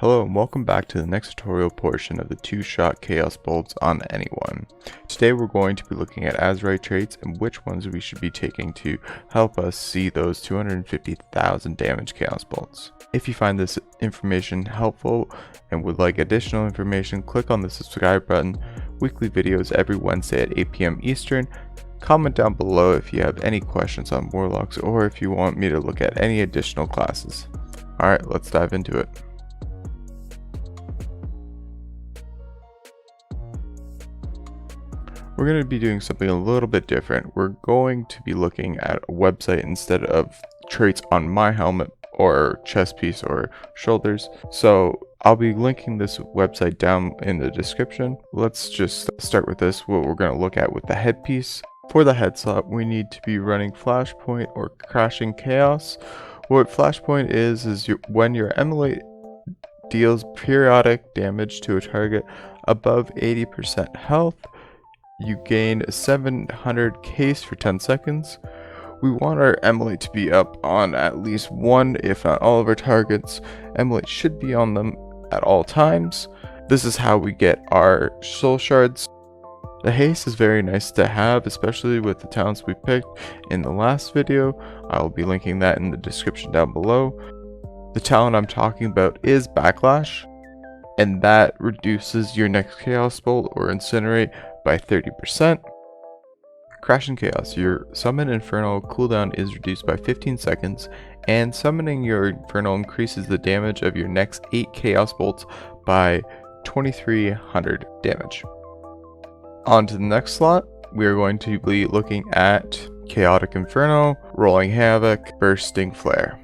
Hello and welcome back to the next tutorial portion of the 2-shot chaos bolts on anyone. Today we're going to be looking at Azerite traits and which ones we should be taking to help us see those 250,000 damage chaos bolts. If you find this information helpful and would like additional information, click on the subscribe button. Weekly videos every Wednesday at 8 PM Eastern. Comment down below if you have any questions on Warlocks or if you want me to look at any additional classes. Alright, let's dive into it. We're going to be doing something a little bit different. We're going to be looking at a website instead of traits on my helmet or chest piece or shoulders. So I'll be linking this website down in the description. Let's just start with this, what we're going to look at with the headpiece. For the head slot, we need to be running Flashpoint or Crashing Chaos. What Flashpoint is when your emulate deals periodic damage to a target above 80% health, you gain 700 case for 10 seconds. We want our emulate to be up on at least one, if not all of our targets. Emulate should be on them at all times. This is how we get our soul shards. The haste is very nice to have, especially with the talents we picked in the last video. I will be linking that in the description down below. The talent I'm talking about is Backlash, and that reduces your next chaos bolt or incinerate by 30%. Crashing Chaos, your summon Infernal cooldown is reduced by 15 seconds, and summoning your Infernal increases the damage of your next 8 chaos bolts by 2300 damage. On to the next slot, we are going to be looking at Chaotic Inferno, Rolling Havoc, Bursting Flare.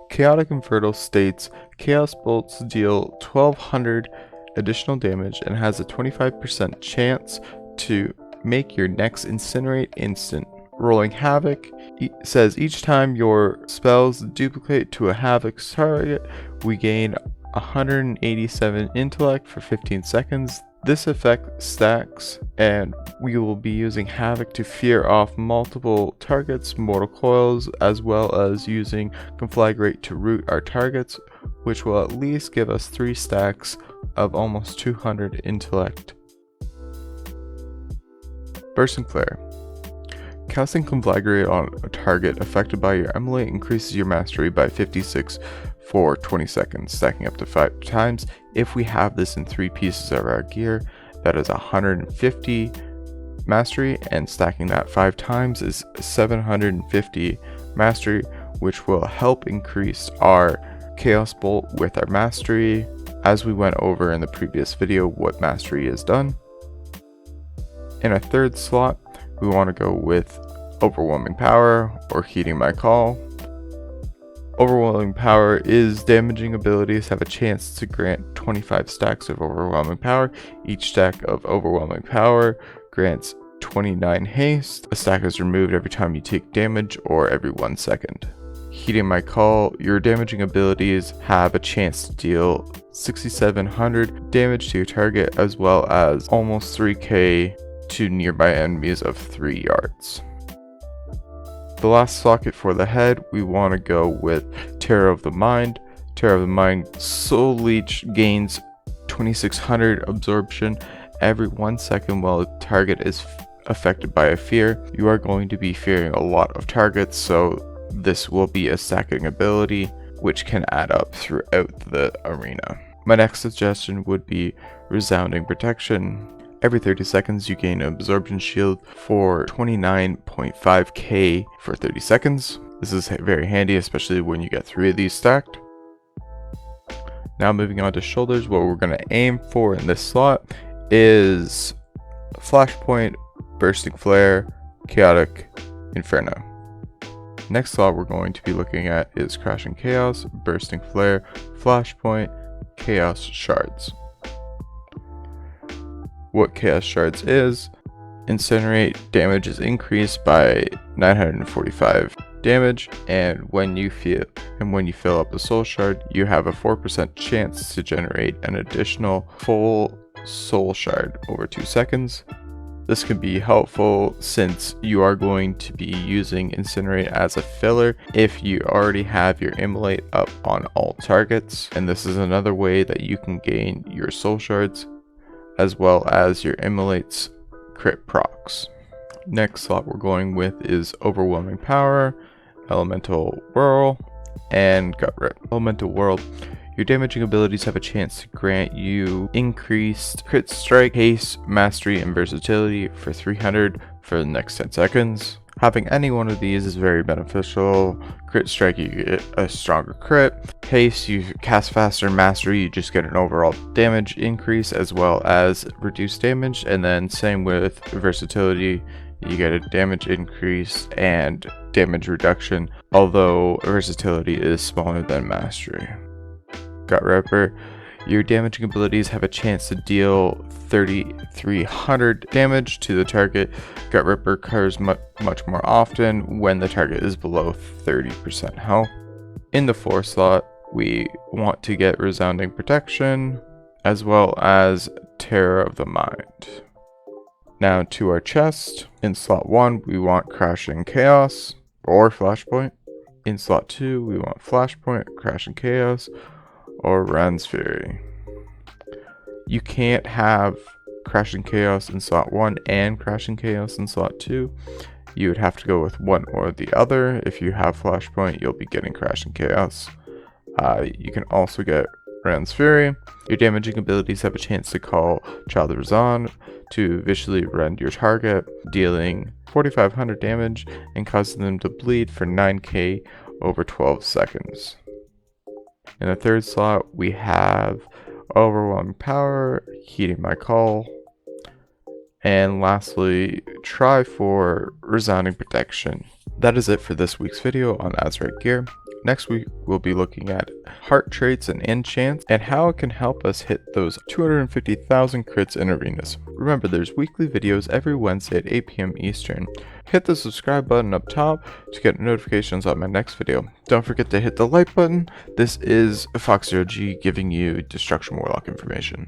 Chaotic Inferno states chaos bolts deal 1200 additional damage and has a 25% chance to make your next incinerate instant. Rolling Havoc says each time your spells duplicate to a Havoc target, we gain 187 intellect for 15 seconds. This effect stacks, and we will be using Havoc to fear off multiple targets, mortal coils, as well as using Conflagrate to root our targets, which will at least give us 3 stacks of almost 200 intellect. Bursting Flare. Casting Conflagrate on a target affected by your emulate increases your mastery by 56 for 20 seconds, stacking up to 5 times. If we have this in 3 pieces of our gear, that is 150 mastery, and stacking that 5 times is 750 mastery, which will help increase our chaos bolt with our mastery, as we went over in the previous video what mastery is done. In a third slot, we want to go with Overwhelming Power or Heeding My Call. Overwhelming Power is damaging abilities have a chance to grant 25 stacks of Overwhelming Power. Each stack of Overwhelming Power grants 29 haste. A stack is removed every time you take damage or every 1 second. Heeding My Call, your damaging abilities have a chance to deal 6700 damage to your target, as well as almost 3k to nearby enemies of 3 yards. The last socket for the head, we want to go with Terror of the Mind. Terror of the Mind, Soul Leech gains 2600 absorption every 1 second while a target is affected by a fear. You are going to be fearing a lot of targets, so this will be a stacking ability which can add up throughout the arena. My next suggestion would be Resounding Protection. Every 30 seconds you gain an absorption shield for 29.5k for 30 seconds. This is very handy, especially when you get 3 of these stacked. Now moving on to shoulders, what we're going to aim for in this slot is Flashpoint, Bursting Flare, Chaotic Inferno. Next slot we're going to be looking at is Crashing Chaos, Bursting Flare, Flashpoint, Chaos Shards. What Chaos Shards is: Incinerate damage is increased by 945 damage, and when you fill up the soul shard, you have a 4% chance to generate an additional full soul shard over 2 seconds. This can be helpful since you are going to be using Incinerate as a filler if you already have your Immolate up on all targets. And this is another way that you can gain your soul shards as well as your Immolate's crit procs. Next slot we're going with is Overwhelming Power, Elemental Whirl, and Gut Rip. Elemental Whirl. Your damaging abilities have a chance to grant you increased crit strike, haste, mastery, and versatility for 300 for the next 10 seconds. Having any one of these is very beneficial. Crit strike, you get a stronger crit. Haste, you cast faster. Mastery, you just get an overall damage increase as well as reduced damage. And then same with versatility, you get a damage increase and damage reduction, although versatility is smaller than mastery. Gut Ripper, your damaging abilities have a chance to deal 3,300 damage to the target. Gut Ripper occurs much more often when the target is below 30% health. In the 4th slot, we want to get Resounding Protection as well as Terror of the Mind. Now to our chest. In slot 1, we want Crashing Chaos or Flashpoint. In slot 2, we want Flashpoint, Crashing Chaos, or Rand's Fury. You can't have Crashing Chaos in slot 1 and Crashing Chaos in slot 2. You would have to go with one or the other. If you have Flashpoint, you'll be getting Crashing Chaos. You can also get Rand's Fury. Your damaging abilities have a chance to call Child of Razan to viciously rend your target, dealing 4,500 damage and causing them to bleed for 9k over 12 seconds. In the 3rd slot, we have Overwhelming Power, Heeding My Call, and lastly, try for Resounding Protection. That is it for this week's video on Azerite gear. Next week, we'll be looking at heart traits and enchants and how it can help us hit those 250,000 crits in arenas. Remember, there's weekly videos every Wednesday at 8 p.m. Eastern. Hit the subscribe button up top to get notifications on my next video. Don't forget to hit the like button. This is Fox0G giving you Destruction Warlock information.